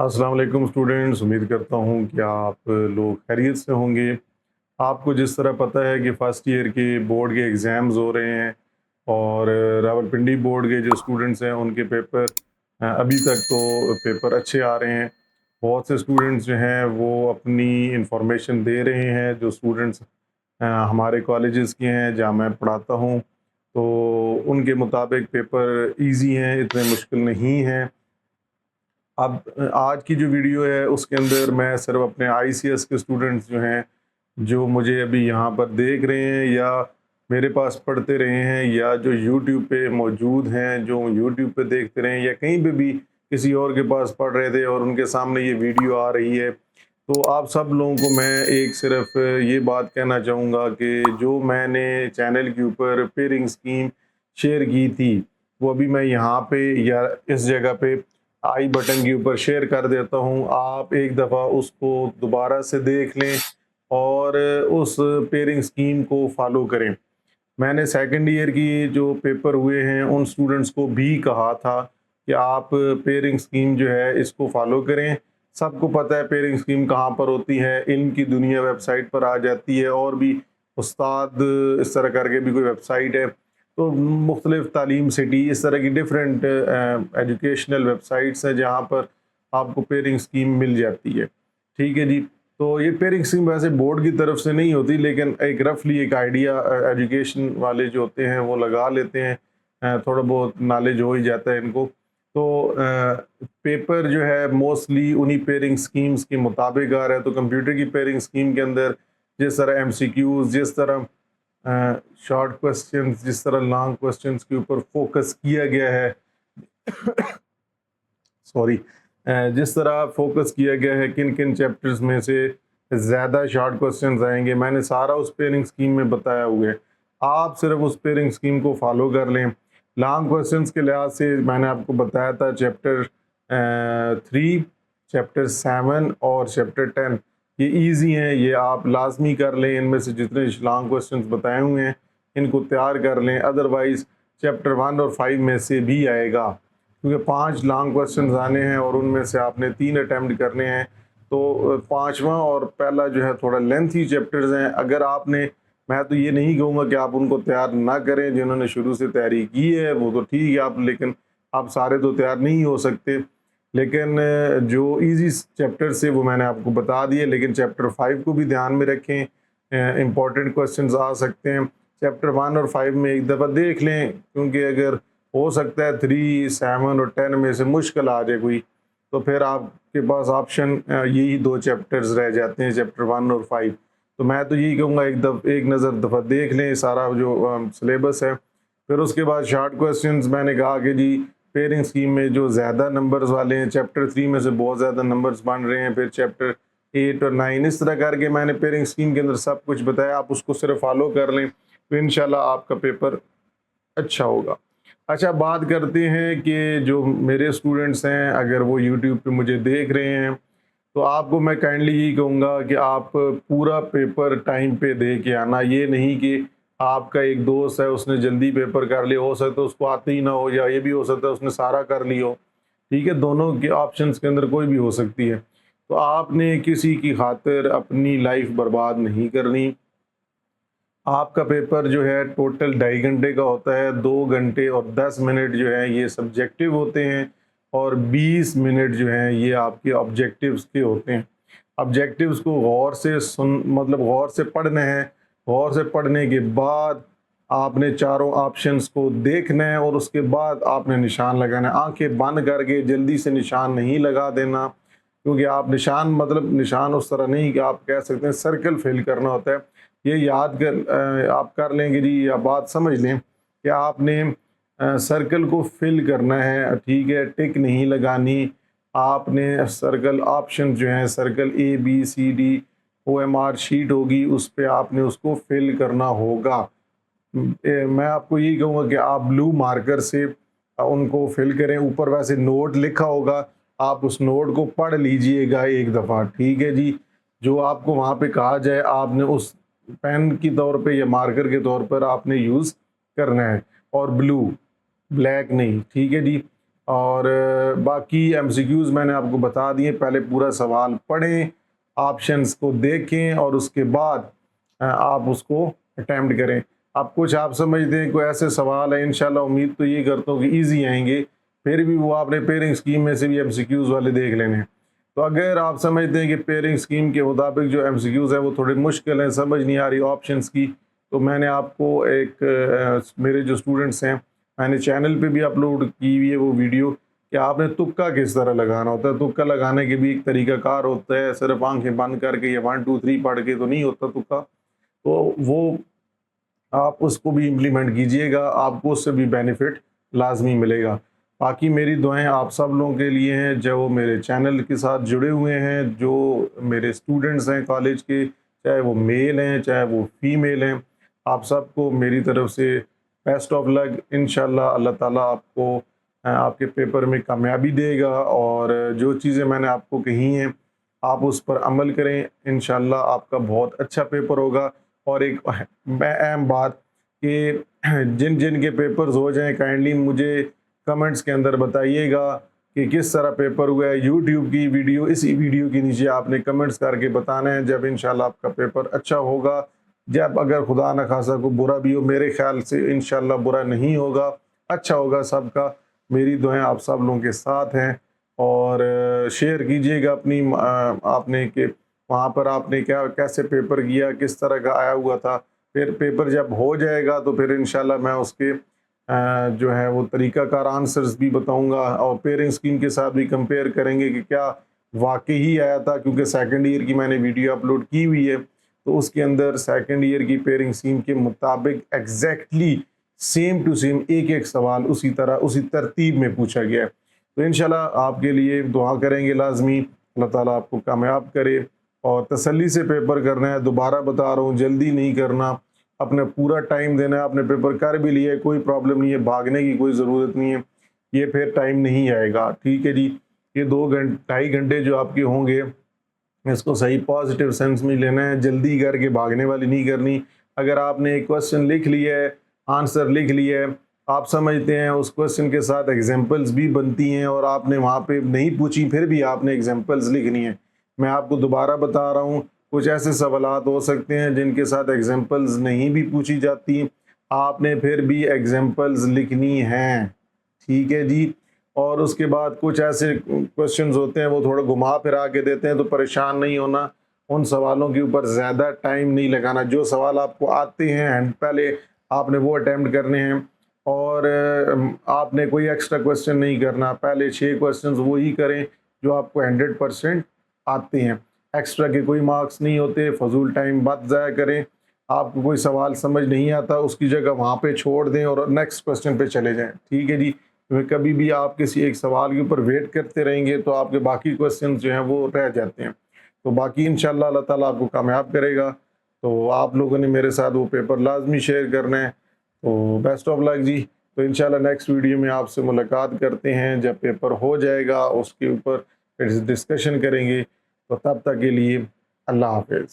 अस्सलाम वालेकुम स्टूडेंट्स, उम्मीद करता हूँ कि आप लोग खैरियत से होंगे। आपको जिस तरह पता है कि फ़र्स्ट ईयर के बोर्ड के एग्ज़ाम्स हो रहे हैं और रावलपिंडी बोर्ड के जो स्टूडेंट्स हैं उनके पेपर अभी तक तो पेपर अच्छे आ रहे हैं। बहुत से स्टूडेंट्स जो हैं वो अपनी इंफॉर्मेशन दे रहे हैं, जो स्टूडेंट्स हमारे कॉलेजेस के हैं जहाँ मैं पढ़ाता हूँ, तो उनके मुताबिक पेपर ईज़ी हैं, इतने मुश्किल नहीं हैं। अब आज की जो वीडियो है उसके अंदर मैं सिर्फ अपने आईसीएस के स्टूडेंट्स जो हैं, जो मुझे अभी यहाँ पर देख रहे हैं या मेरे पास पढ़ते रहे हैं या जो यूट्यूब पे मौजूद हैं, जो यूट्यूब पे देखते रहे हैं या कहीं पे भी किसी और के पास पढ़ रहे थे और उनके सामने ये वीडियो आ रही है, तो आप सब लोगों को मैं एक सिर्फ ये बात कहना चाहूँगा कि जो मैंने चैनल के ऊपर पेयरिंग स्कीम शेयर की थी, वो अभी मैं यहाँ पे या इस जगह पे आई बटन के ऊपर शेयर कर देता हूँ। आप एक दफ़ा उसको दोबारा से देख लें और उस पेयरिंग स्कीम को फॉलो करें। मैंने सेकंड ईयर की जो पेपर हुए हैं उन स्टूडेंट्स को भी कहा था कि आप पेयरिंग स्कीम जो है इसको फॉलो करें। सबको पता है पेयरिंग स्कीम कहाँ पर होती है, इल्म की दुनिया वेबसाइट पर आ जाती है और भी उस्ताद इस तरह करके भी कोई वेबसाइट है। तो मुख्तलिफ़ तालीम सिटी इस तरह की डिफरेंट एजुकेशनल वेबसाइट्स हैं जहाँ पर आपको पेयरिंग स्कीम मिल जाती है। ठीक है जी। तो ये पेयरिंग स्कीम वैसे बोर्ड की तरफ से नहीं होती, लेकिन एक रफली एक आइडिया एजुकेशन वाले जो होते हैं वो लगा लेते हैं। थोड़ा बहुत नॉलेज हो ही जाता है इनको। तो पेपर जो है मोस्टली उन्हीं पेयरिंग स्कीम्स के मुताबिक आ रहा है। तो कंप्यूटर की पेयरिंग स्कीम के अंदर जिस तरह एमसीक्यूज़, जिस तरह शॉर्ट क्वेश्चंस, जिस तरह लॉन्ग क्वेश्चंस के ऊपर फोकस किया गया है सॉरी जिस तरह फोकस किया गया है किन किन चैप्टर्स में से ज़्यादा शॉर्ट क्वेश्चंस आएंगे, मैंने सारा उस पेयरिंग स्कीम में बताया हुआ है। आप सिर्फ उस पेयरिंग स्कीम को फॉलो कर लें। लॉन्ग क्वेश्चंस के लिहाज से मैंने आपको बताया था चैप्टर 3, चैप्टर 7 और चैप्टर 10 ये इजी हैं, ये आप लाजमी कर लें। इनमें से जितने लॉन्ग क्वेश्चंस बताए हुए हैं इनको तैयार कर लें, अदरवाइज़ चैप्टर 1 और 5 में से भी आएगा, क्योंकि 5 लॉन्ग क्वेश्चंस आने हैं और उनमें से आपने 3 अटैम्प्ट करने हैं। तो पाँचवा और पहला जो है थोड़ा लेंथी चैप्टर्स हैं। अगर आपने, मैं तो ये नहीं कहूँगा कि आप उनको तैयार ना करें, जिन्होंने शुरू से तैयारी की है वो तो ठीक है आप, लेकिन आप सारे तो तैयार नहीं हो सकते। लेकिन जो इजी चैप्टर से वो मैंने आपको बता दिए, लेकिन चैप्टर 5 को भी ध्यान में रखें, इम्पॉर्टेंट क्वेश्चंस आ सकते हैं। चैप्टर 1 और 5 में एक दफ़ा देख लें, क्योंकि अगर हो सकता है 3, 7 और 10 में से मुश्किल आ जाए कोई, तो फिर आपके पास ऑप्शन यही 2 चैप्टर्स रह जाते हैं, चैप्टर 1 और 5। तो मैं तो यही कहूँगा एक नज़र दफ़ा देख लें सारा जो सिलेबस है। फिर उसके बाद शॉर्ट क्वेश्चंस मैंने कहा कि जी पेयरिंग स्कीम में जो ज़्यादा नंबर्स वाले हैं, चैप्टर 3 में से बहुत ज़्यादा नंबर्स बन रहे हैं, फिर चैप्टर 8 और 9 इस तरह करके मैंने पेयरिंग स्कीम के अंदर सब कुछ बताया। आप उसको सिर्फ फॉलो कर लें तो इंशाल्लाह आपका पेपर अच्छा होगा। अच्छा, बात करते हैं कि जो मेरे स्टूडेंट्स हैं अगर वो यूट्यूब पे मुझे देख रहे हैं, तो आपको मैं काइंडली यही कहूँगा कि आप पूरा पेपर टाइम पे दे के आना। ये नहीं कि आपका एक दोस्त है उसने जल्दी पेपर कर लिया, हो सकता है उसको आते ही ना हो, या ये भी हो सकता है उसने सारा कर लिया हो। ठीक है, दोनों के ऑप्शंस के अंदर कोई भी हो सकती है। तो आपने किसी की खातिर अपनी लाइफ बर्बाद नहीं करनी। आपका पेपर जो है टोटल 2.5 घंटे का होता है। 2 घंटे और 10 मिनट जो है ये सब्जेक्टिव होते हैं और 20 मिनट जो हैं ये आपके ऑब्जेक्टिव्स के होते हैं। ऑब्जेक्टिव्स को गौर से मतलब गौर से पढ़ना है। गौर से पढ़ने के बाद आपने चारों ऑप्शंस को देखना है और उसके बाद आपने निशान लगाना है। आंखें बंद करके जल्दी से निशान नहीं लगा देना, क्योंकि आप निशान मतलब निशान उस तरह नहीं कि आप कह सकते हैं सर्कल फिल करना होता है। ये याद कर आप कर लेंगे जी, या बात समझ लें कि आपने सर्कल को फिल करना है, ठीक है, टिक नहीं लगानी। आपने सर्कल ऑप्शन जो हैं, सर्कल ABCD OMR शीट होगी, उस पे आपने उसको फिल करना होगा। मैं आपको यही कहूँगा कि आप ब्लू मार्कर से उनको फिल करें। ऊपर वैसे नोट लिखा होगा, आप उस नोट को पढ़ लीजिएगा एक दफ़ा, ठीक है जी। जो आपको वहाँ पे कहा जाए आपने उस पेन की तौर पे या मार्कर के तौर पर आपने यूज़ करना है, और ब्लू, ब्लैक नहीं, ठीक है जी। اور باقی MCQs میں نے آپ کو بتا دیے، پہلے پورا سوال پڑھیں، آپشنس کو دیکھیں اور اس کے بعد آپ اس کو اٹیمپٹ کریں۔ اب کچھ آپ سمجھتے ہیں کوئی ایسے سوال ہے، انشاءاللہ امید تو یہ کرتا ہوں کہ ایزی آئیں گے، پھر بھی وہ آپ نے پیئرنگ اسکیم میں سے بھی MCQs والے دیکھ لینے ہیں۔ تو اگر آپ سمجھتے ہیں کہ پیئرنگ اسکیم کے مطابق جو MCQs ہیں وہ تھوڑے مشکل ہیں، سمجھ نہیں آ رہی آپشنس کی، تو میں نے آپ کو ایک میرے جو اسٹوڈنٹس ہیں، میں نے چینل پہ بھی اپلوڈ کی ہوئی ہے وہ ویڈیو کہ آپ نے تکا کس طرح لگانا ہوتا ہے۔ تکا لگانے کے بھی ایک طریقہ کار ہوتا ہے، صرف آنکھیں بند کر کے یا 1 2 3 پڑھ کے تو نہیں ہوتا تکا، تو وہ آپ اس کو بھی امپلیمنٹ کیجئے گا، آپ کو اس سے بھی بینیفٹ لازمی ملے گا۔ باقی میری دعائیں آپ سب لوگوں کے لیے ہیں جو میرے چینل کے ساتھ جڑے ہوئے ہیں، جو میرے اسٹوڈنٹس ہیں کالج کے، چاہے وہ میل ہیں چاہے وہ فیمیل ہیں، آپ سب کو میری طرف سے بیسٹ آف لک۔ انشاءاللہ اللہ تعالیٰ آپ کو آپ کے پیپر میں کامیابی دے گا، اور جو چیزیں میں نے آپ کو کہی ہیں آپ اس پر عمل کریں، انشاءاللہ آپ کا بہت اچھا پیپر ہوگا۔ اور ایک اہم بات کہ جن کے پیپرز ہو جائیں کائنڈلی مجھے کمنٹس کے اندر بتائیے گا کہ کس طرح پیپر ہوا ہے۔ یوٹیوب کی ویڈیو، اسی ویڈیو کے نیچے آپ نے کمنٹس کر کے بتانا ہے جب انشاءاللہ آپ کا پیپر اچھا ہوگا۔ جب اگر خدا نہ خواستہ کو برا بھی ہو، میرے خیال سے انشاءاللہ برا نہیں ہوگا، اچھا ہوگا سب کا۔ میری دعائیں آپ سب لوگوں کے ساتھ ہیں، اور شیئر کیجئے گا اپنی آپ نے کہ وہاں پر آپ نے کیسے پیپر کیا، کس طرح کا آیا ہوا تھا۔ پھر پیپر جب ہو جائے گا تو پھر انشاءاللہ میں اس کے جو ہے وہ طریقہ کار آنسرز بھی بتاؤں گا، اور پیئرنگ اسکیم کے ساتھ بھی کمپیئر کریں گے کہ کیا واقعی آیا تھا، کیونکہ سیکنڈ ایئر کی میں نے ویڈیو اپلوڈ کی ہوئی ہے، تو اس کے اندر سیکنڈ ایئر کی پیئرنگ اسکیم کے مطابق ایگزیکٹلی سیم ٹو سیم ایک سوال اسی طرح اسی ترتیب میں پوچھا گیا ہے۔ تو انشاءاللہ آپ کے لیے دعا کریں گے لازمی، اللہ تعالیٰ آپ کو کامیاب کرے، اور تسلی سے پیپر کرنا ہے۔ دوبارہ بتا رہا ہوں، جلدی نہیں کرنا، اپنا پورا ٹائم دینا ہے۔ آپ نے پیپر کر بھی لیا ہے، کوئی پرابلم نہیں ہے، بھاگنے کی کوئی ضرورت نہیں ہے، یہ پھر ٹائم نہیں آئے گا، ٹھیک ہے جی۔ یہ 2.5 گھنٹے جو آپ کے ہوں گے، اس کو صحیح پازیٹیو سینس میں لینا ہے، جلدی کر کے بھاگنے والی نہیں کرنی۔ اگر آپ نے ایک کوسچن لکھ لیا ہے، آنسر لکھ لیا ہے، آپ سمجھتے ہیں اس کوسچن کے ساتھ ایگزامپلز بھی بنتی ہیں، اور آپ نے وہاں پہ نہیں پوچھی، پھر بھی آپ نے ایگزامپلز لکھنی ہیں۔ میں آپ کو دوبارہ بتا رہا ہوں، کچھ ایسے سوالات ہو سکتے ہیں جن کے ساتھ ایگزامپلز نہیں بھی پوچھی جاتی، آپ نے پھر بھی ایگزامپلز لکھنی ہیں، ٹھیک ہے جی۔ اور اس کے بعد کچھ ایسے کوسچنز ہوتے ہیں وہ تھوڑا گھما پھرا کے دیتے ہیں، تو پریشان نہیں ہونا، ان سوالوں کے اوپر زیادہ ٹائم نہیں لگانا۔ جو سوال آپ کو آتے ہیں پہلے آپ نے وہ اٹیمپٹ کرنے ہیں، اور آپ نے کوئی ایکسٹرا کوسچن نہیں کرنا، پہلے 6 کوسچنز وہی کریں جو آپ کو 100% آتے ہیں، ایکسٹرا کے کوئی مارکس نہیں ہوتے۔ فضول ٹائم مت ضائع کریں، آپ کو کوئی سوال سمجھ نہیں آتا اس کی جگہ وہاں پہ چھوڑ دیں اور نیکسٹ کوسچن پہ چلے جائیں، ٹھیک ہے جی۔ کبھی بھی آپ کسی ایک سوال کے اوپر ویٹ کرتے رہیں گے تو آپ کے باقی کوسچنز جو ہیں وہ رہ جاتے ہیں۔ تو باقی انشاءاللہ اللہ تعالیٰ آپ کو کامیاب کرے گا۔ تو آپ لوگوں نے میرے ساتھ وہ پیپر لازمی شیئر کرنا ہے، تو بیسٹ آف لک جی۔ تو انشاءاللہ نیکسٹ ویڈیو میں آپ سے ملاقات کرتے ہیں، جب پیپر ہو جائے گا اس کے اوپر پھر ڈسکشن کریں گے۔ تو تب تک کے لیے اللہ حافظ۔